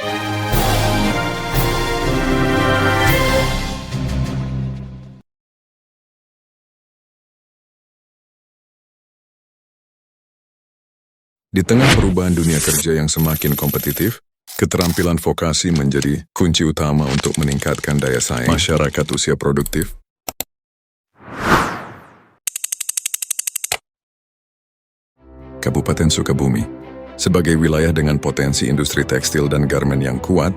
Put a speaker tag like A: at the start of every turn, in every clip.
A: Di tengah perubahan dunia kerja yang semakin kompetitif, keterampilan vokasi menjadi kunci utama untuk meningkatkan daya saing masyarakat usia produktif. Kabupaten Sukabumi, sebagai wilayah dengan potensi industri tekstil dan garmen yang kuat,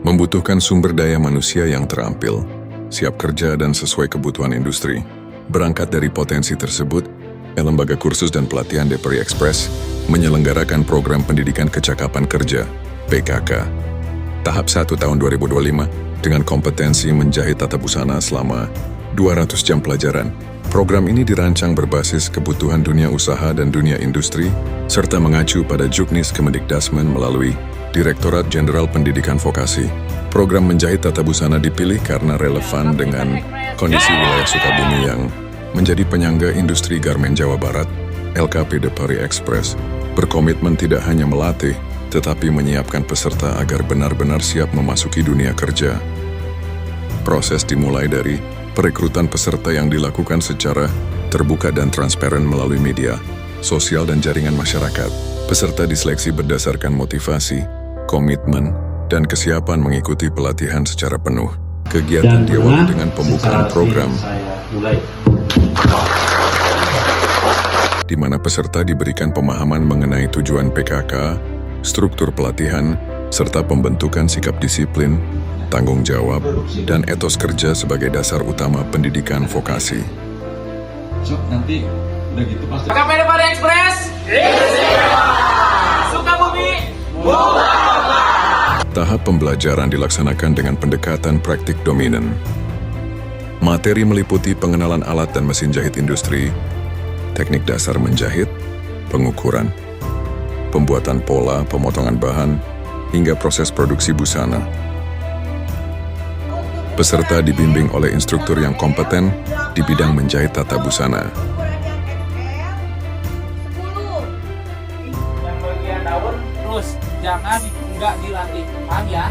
A: membutuhkan sumber daya manusia yang terampil, siap kerja dan sesuai kebutuhan industri. Berangkat dari potensi tersebut, Lembaga Kursus dan Pelatihan DPRI Express menyelenggarakan program pendidikan kecakapan kerja, PKK. Tahap 1 tahun 2025 dengan kompetensi menjahit tata busana selama 200 jam pelajaran. Program ini dirancang berbasis kebutuhan dunia usaha dan dunia industri, serta mengacu pada Juknis Kemendikdasmen melalui Direktorat Jenderal Pendidikan Vokasi. Program menjahit tata busana dipilih karena relevan dengan kondisi wilayah Sukabumi yang menjadi penyangga industri garmen Jawa Barat. LKP DPRI Express berkomitmen tidak hanya melatih, tetapi menyiapkan peserta agar benar-benar siap memasuki dunia kerja. Proses dimulai dari perekrutan peserta yang dilakukan secara terbuka dan transparan melalui media, sosial dan jaringan masyarakat. Peserta diseleksi berdasarkan motivasi, komitmen, dan kesiapan mengikuti pelatihan secara penuh. Kegiatan diawali dengan pembukaan program, di mana peserta diberikan pemahaman mengenai tujuan PKK, struktur pelatihan, serta pembentukan sikap disiplin, tanggung jawab, dan etos kerja sebagai dasar utama pendidikan vokasi.
B: Nanti udah gitu pasti.
C: KPD DPRI Express, Sukabumi,
A: Tahap pembelajaran dilaksanakan dengan pendekatan praktik dominan. Materi meliputi pengenalan alat dan mesin jahit industri, teknik dasar menjahit, pengukuran, pembuatan pola, pemotongan bahan, hingga proses produksi busana. Peserta dibimbing oleh instruktur yang kompeten di bidang menjahit tata busana.
C: yang bagian daun terus jangan nggak dilatih, paham ya?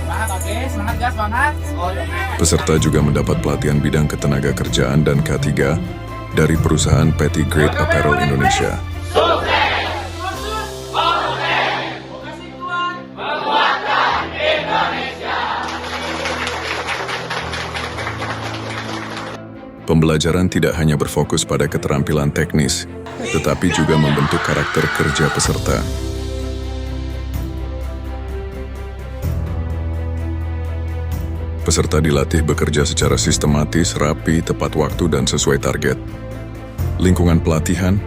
C: Semangat, oke? Semangat gas, semangat. Oh, ya.
A: Peserta juga mendapat pelatihan bidang ketenaga kerjaan dan K3 dari perusahaan Petty Grade Apparel Indonesia. Pembelajaran tidak hanya berfokus pada keterampilan teknis, tetapi juga membentuk karakter kerja peserta. Peserta dilatih bekerja secara sistematis, rapi, tepat waktu, dan sesuai target. Lingkungan pelatihan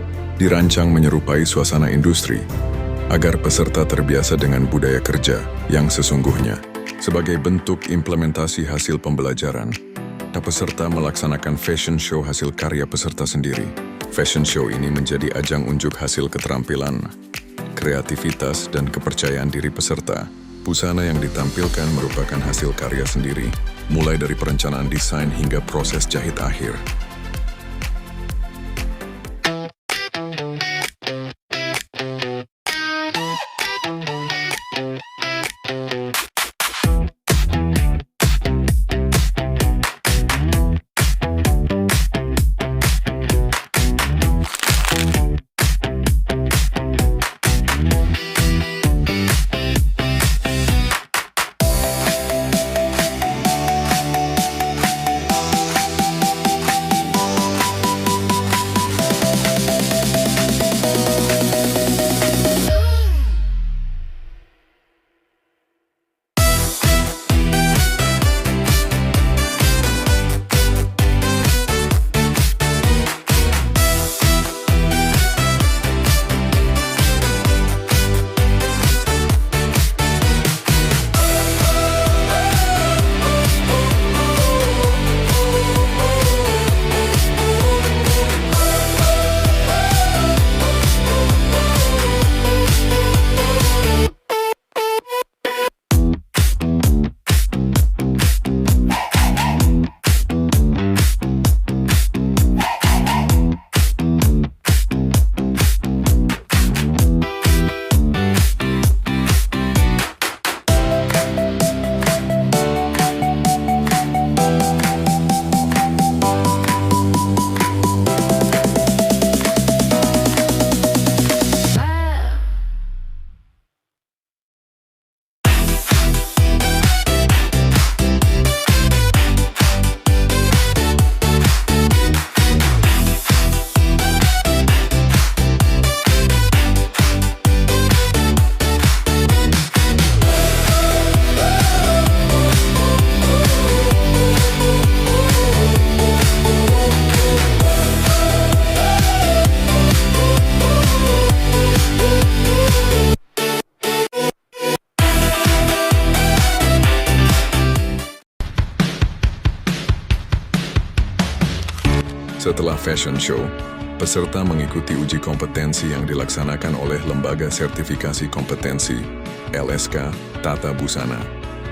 A: dirancang menyerupai suasana industri, agar peserta terbiasa dengan budaya kerja yang sesungguhnya. Sebagai bentuk implementasi hasil pembelajaran, peserta melaksanakan fashion show hasil karya peserta sendiri. Fashion show ini menjadi ajang unjuk hasil keterampilan, kreativitas, dan kepercayaan diri peserta. Busana yang ditampilkan merupakan hasil karya sendiri, mulai dari perencanaan desain hingga proses jahit akhir. Setelah fashion show, peserta mengikuti uji kompetensi yang dilaksanakan oleh Lembaga Sertifikasi Kompetensi, LSK, Tata Busana.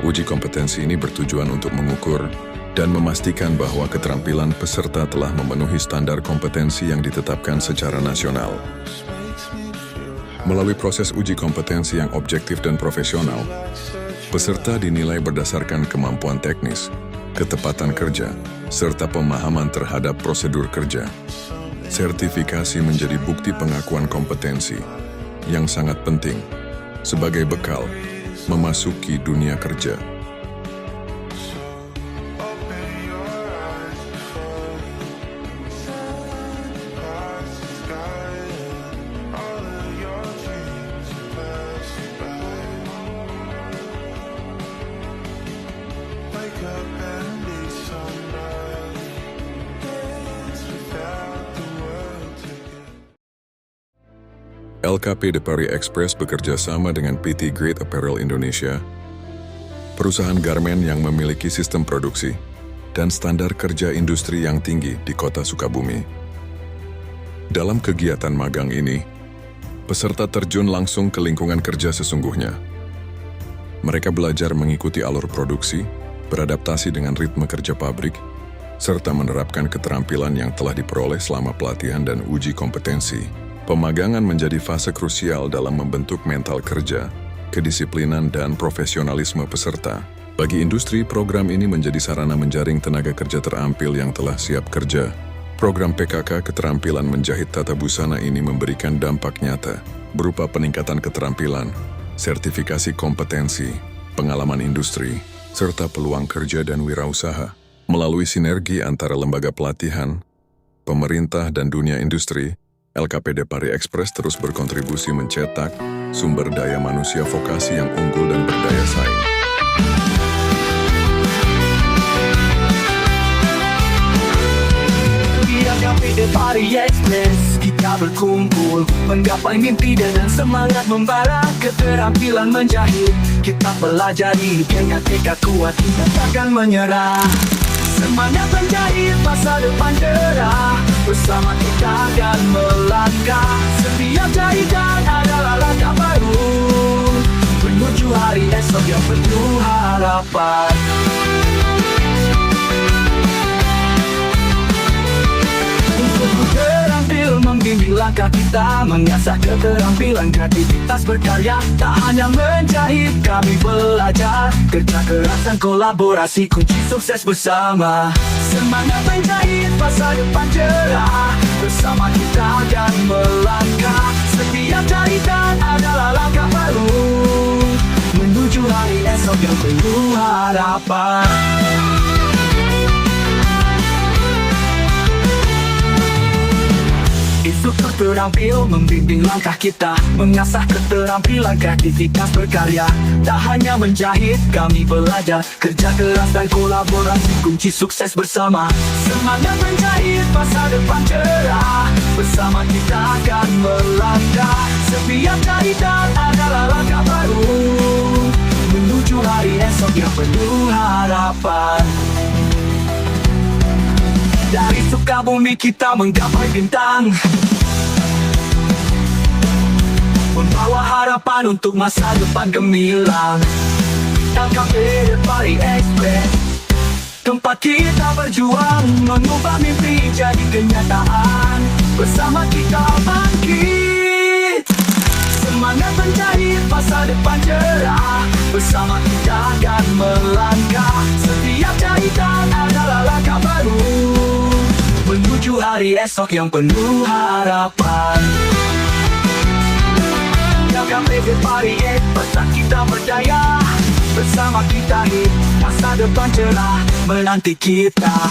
A: Uji kompetensi ini bertujuan untuk mengukur dan memastikan bahwa keterampilan peserta telah memenuhi standar kompetensi yang ditetapkan secara nasional. Melalui proses uji kompetensi yang objektif dan profesional, peserta dinilai berdasarkan kemampuan teknis, ketepatan kerja, serta pemahaman terhadap prosedur kerja. Sertifikasi menjadi bukti pengakuan kompetensi yang sangat penting sebagai bekal memasuki dunia kerja. LKP De Paris Express bekerja sama dengan PT Great Apparel Indonesia, perusahaan garmen yang memiliki sistem produksi dan standar kerja industri yang tinggi di kota Sukabumi. Dalam kegiatan magang ini, peserta terjun langsung ke lingkungan kerja sesungguhnya. Mereka belajar mengikuti alur produksi, beradaptasi dengan ritme kerja pabrik, serta menerapkan keterampilan yang telah diperoleh selama pelatihan dan uji kompetensi. Pemagangan menjadi fase krusial dalam membentuk mental kerja, kedisiplinan, dan profesionalisme peserta. Bagi industri, program ini menjadi sarana menjaring tenaga kerja terampil yang telah siap kerja. Program PKK Keterampilan Menjahit Tata Busana ini memberikan dampak nyata, berupa peningkatan keterampilan, sertifikasi kompetensi, pengalaman industri, serta peluang kerja dan wirausaha. Melalui sinergi antara lembaga pelatihan, pemerintah, dan dunia industri, LKP De Paris Express terus berkontribusi mencetak sumber daya manusia vokasi yang unggul dan berdaya saing.
D: Di LKP De Paris Express kita berkumpul, menggapai mimpi dengan semangat membara, keterampilan menjahit kita pelajari, dengan tekad kuat kita takkan menyerah. Semangat menjahit masa depan cerah, bersama kita akan melangkah. Setiap jahitan adalah langkah baru menuju hari esok yang penuh harapan. Untuk terampil membimbing langkah kita, mengasah keterampilan kreativitas berkarya. Tak hanya menjahit, kami belajar kerja keras dan kolaborasi kunci sukses bersama. Semangat menjahit masa depan cerah, bersama kita akan melangkah. Setiap jahitan adalah langkah baru menuju hari esok yang penuh harapan. Instruktur terampil membimbing langkah kita, mengasah keterampilan kreativitas berkarya. Tak hanya menjahit, kami belajar kerja keras dan kolaborasi kunci sukses bersama. Semangat menjahit masa depan cerah, bersama kita akan melangkah. Setiap jahitan adalah langkah baru menuju hari esok yang penuh harapan. Dari Sukabumi kita menggapai bintang, membawa harapan untuk masa depan gemilang. LKP De Paris Express, tempat kita berjuang, mengubah mimpi jadi kenyataan. Bersama kita bangkit, semangat menjahit masa depan cerah. Bersama kita akan melangkah. Setiap jahitan adalah langkah baru menuju hari esok yang penuh harapan. LKP De Paris Express, kita berdaya. Bersama kita masa depan cerah menanti kita.